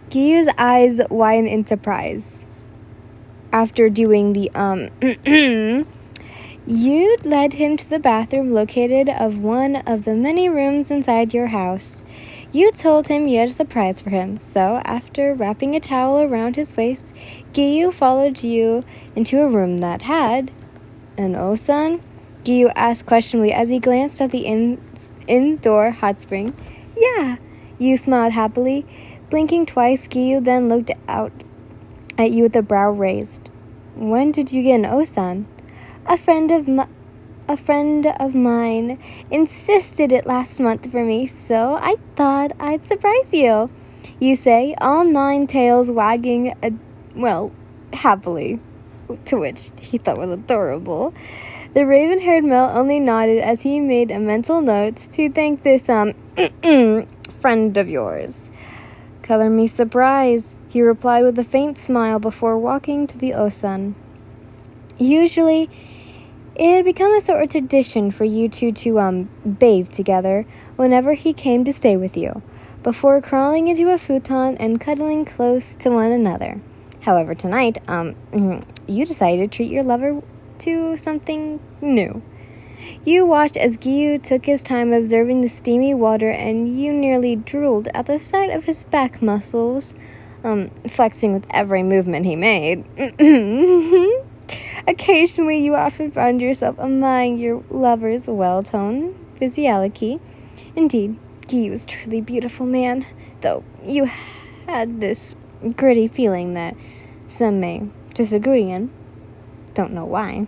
Giyuu's eyes widen in surprise. After doing the you led him to the bathroom located of one of the many rooms inside your house. You told him you had a surprise for him, so after wrapping a towel around his waist, Giyuu followed you into a room that had an Osan? Giyuu asked questionably as he glanced at the indoor hot spring. Yeah, you smiled happily. Blinking twice, Giyuu then looked out at you with a brow raised. When did you get an Osan? A friend of mine insisted it last month for me, so I thought I'd surprise you. You say, all 9 tails wagging, happily, to which he thought was adorable. The raven-haired male only nodded as he made a mental note to thank this, friend of yours. Color me surprised, he replied with a faint smile before walking to the Osan. Usually, it had become a sort of tradition for you two to bathe together whenever he came to stay with you, before crawling into a futon and cuddling close to one another. However, tonight, you decided to treat your lover to something new. You watched as Giyuu took his time observing the steamy water, and you nearly drooled at the sight of his back muscles, flexing with every movement he made. Occasionally, you often found yourself admiring your lover's well-toned physiology. Indeed, Giyuu was a truly beautiful man, though you had this gritty feeling that some may disagree in. Don't know why.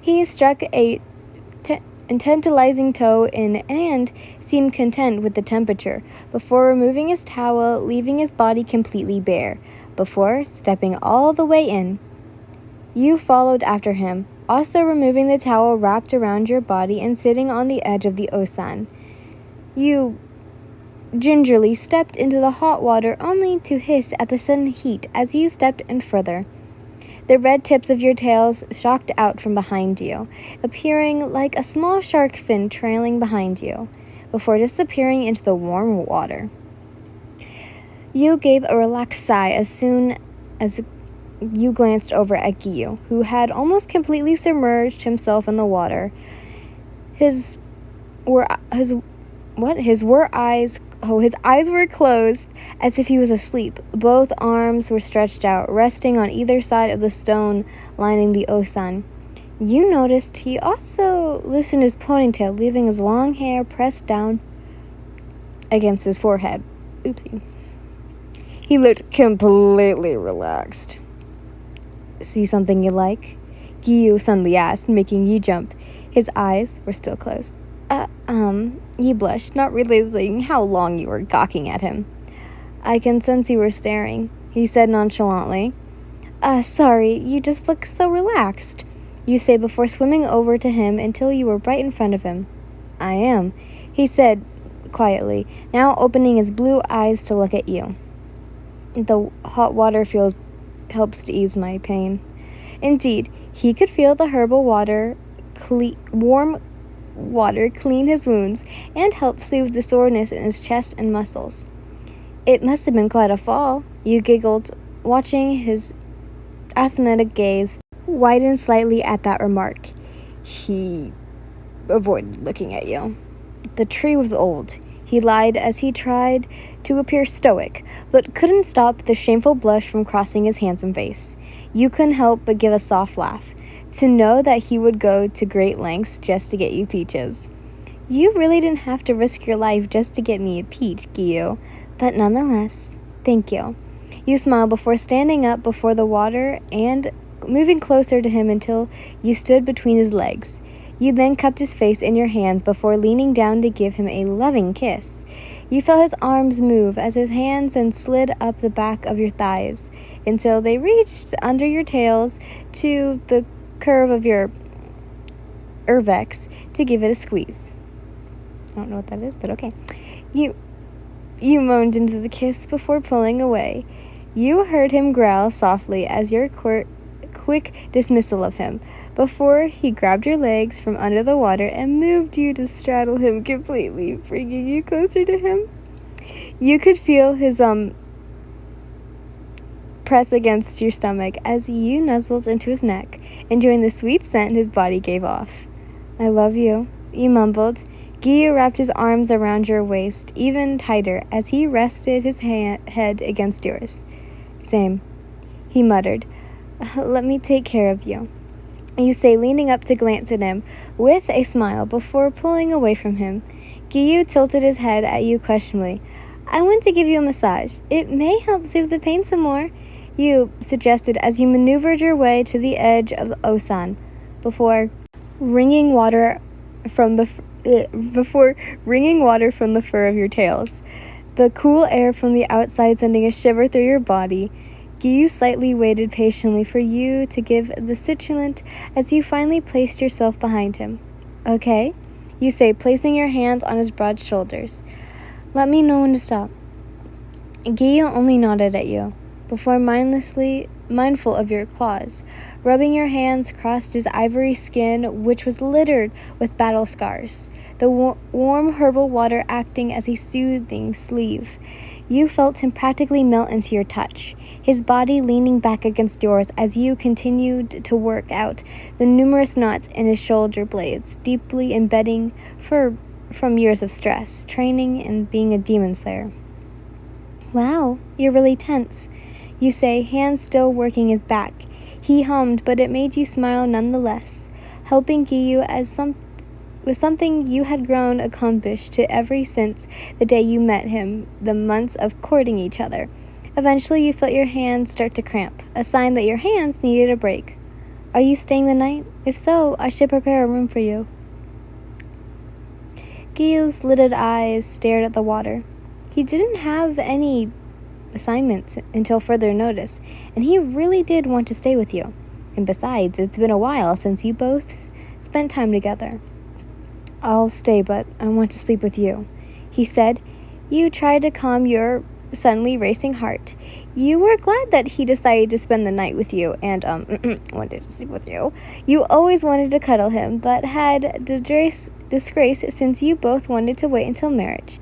He struck a tantalizing toe in and seemed content with the temperature before removing his towel, leaving his body completely bare. Before stepping all the way in, you followed after him, also removing the towel wrapped around your body and sitting on the edge of the Osan. You gingerly stepped into the hot water only to hiss at the sudden heat as you stepped in further. The red tips of your tails shocked out from behind you, appearing like a small shark fin trailing behind you, before disappearing into the warm water. You gave a relaxed sigh as soon as you glanced over at Giyuu, who had almost completely submerged himself in the water. His eyes were closed as if he was asleep. Both arms were stretched out, resting on either side of the stone lining the Osan. You noticed he also loosened his ponytail, leaving his long hair pressed down against his forehead. Oopsie. He looked completely relaxed. See something you like? Giyuu suddenly asked, making you jump. His eyes were still closed. You blushed, not realizing how long you were gawking at him. I can sense you were staring, he said nonchalantly. Sorry, you just look so relaxed, you say before swimming over to him until you were right in front of him. I am, he said quietly, now opening his blue eyes to look at you. The hot water helps to ease my pain. Indeed, he could feel the herbal warm water clean his wounds and help soothe the soreness in his chest and muscles. It must have been quite a fall, you giggled, watching his athletic gaze widen slightly at that remark. He avoided looking at you. The tree was old, he lied as he tried to appear stoic, but couldn't stop the shameful blush from crossing his handsome face. You couldn't help but give a soft laugh, to know that he would go to great lengths just to get you peaches. You really didn't have to risk your life just to get me a peach, Giyuu, but nonetheless, thank you. You smiled before standing up before the water and moving closer to him until you stood between his legs. You then cupped his face in your hands before leaning down to give him a loving kiss. You felt his arms move as his hands then slid up the back of your thighs until they reached under your tails to the curve of your cervix to give it a squeeze. I don't know what that is, but okay. You moaned into the kiss before pulling away. You heard him growl softly as your quick dismissal of him, before he grabbed your legs from under the water and moved you to straddle him completely, bringing you closer to him. You could feel his press against your stomach as you nuzzled into his neck, enjoying the sweet scent his body gave off. I love you, you mumbled. Giyuu wrapped his arms around your waist even tighter as he rested his head against yours. Same, he muttered. Let me take care of you, you say, leaning up to glance at him with a smile before pulling away from him. Giyuu tilted his head at you questionably. I want to give you a massage. It may help soothe the pain some more, you suggested as you maneuvered your way to the edge of the osan before wringing water from the fur of your tails. The cool air from the outside sending a shiver through your body. Giyuu slightly waited patiently for you to give the stimulant as you finally placed yourself behind him. Okay, you say, placing your hands on his broad shoulders. Let me know when to stop. Giyuu only nodded at you, before mindful of your claws, rubbing your hands across his ivory skin, which was littered with battle scars, the warm herbal water acting as a soothing sleeve. You felt him practically melt into your touch, his body leaning back against yours as you continued to work out the numerous knots in his shoulder blades, deeply embedding from years of stress, training, and being a demon slayer. Wow, you're really tense, you say, hands still working his back. He hummed, but it made you smile nonetheless, helping Giyuu was something you had grown accomplished to ever since the day you met him, the months of courting each other. Eventually, you felt your hands start to cramp, a sign that your hands needed a break. Are you staying the night? If so, I should prepare a room for you. Giyuu's lidded eyes stared at the water. He didn't have any assignments until further notice, and he really did want to stay with you. And besides, it's been a while since you both spent time together. I'll stay, but I want to sleep with you, he said. You tried to calm your suddenly racing heart. You were glad that he decided to spend the night with you and wanted to sleep with you. You always wanted to cuddle him, but had disgrace since you both wanted to wait until marriage.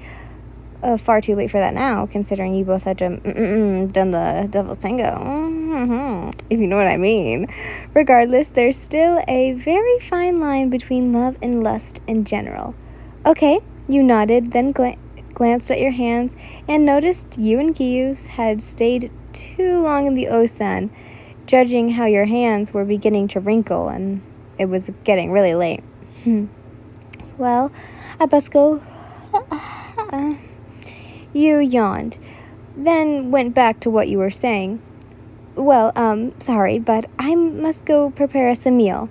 Far too late for that now, considering you both had done the devil's tango, if you know what I mean. Regardless, there's still a very fine line between love and lust in general. Okay, you nodded, then glanced at your hands and noticed you and Giyuu had stayed too long in the osan, judging how your hands were beginning to wrinkle and it was getting really late. Well, I best go. You yawned, then went back to what you were saying. Well, sorry, but I must go prepare us a meal,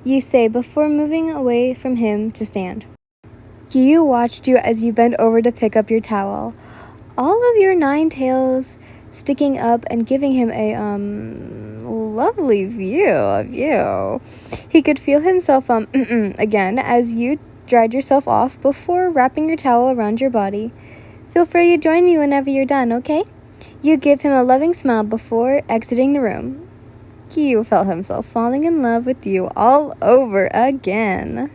you say before moving away from him to stand. Giyuu watched you as you bent over to pick up your towel, all of your 9 tails sticking up and giving him a, lovely view of you. He could feel himself, again as you dried yourself off before wrapping your towel around your body. Feel free to join me whenever you're done, okay? You give him a loving smile before exiting the room. Giyuu felt himself falling in love with you all over again.